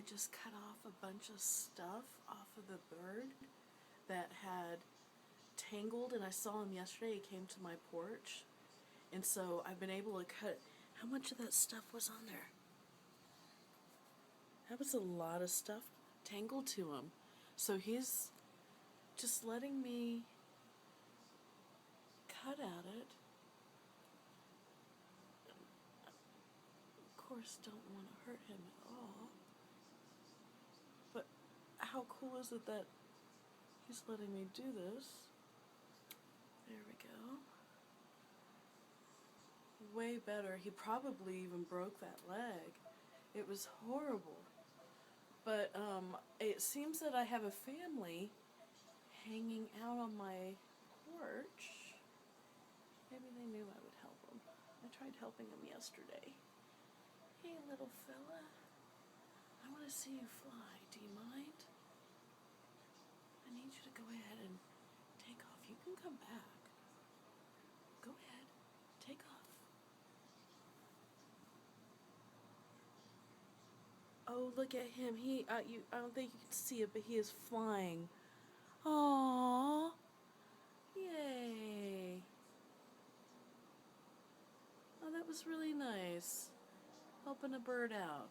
I just cut off a bunch of stuff off of the bird that had tangled, and I saw him yesterday. He came to my porch, and so I've been able to cut. How much of that stuff was on there? That was a lot of stuff tangled to him. So he's just letting me cut at it. Of course, don't want to hurt him at all. But how cool is it that he's letting me do this? There we go. Way better. He probably even broke that leg. It was horrible. But it seems that I have a family hanging out on my porch. Maybe they knew I would help them. I tried helping them yesterday. Hey, little fella. I want to see you fly. Do you mind? I need you to go ahead and take off. You can come back. Go ahead. Take off. Oh, look at him. I don't think you can see it, but he is flying. Aww. Yay. Oh, that was really nice. Helping a bird out.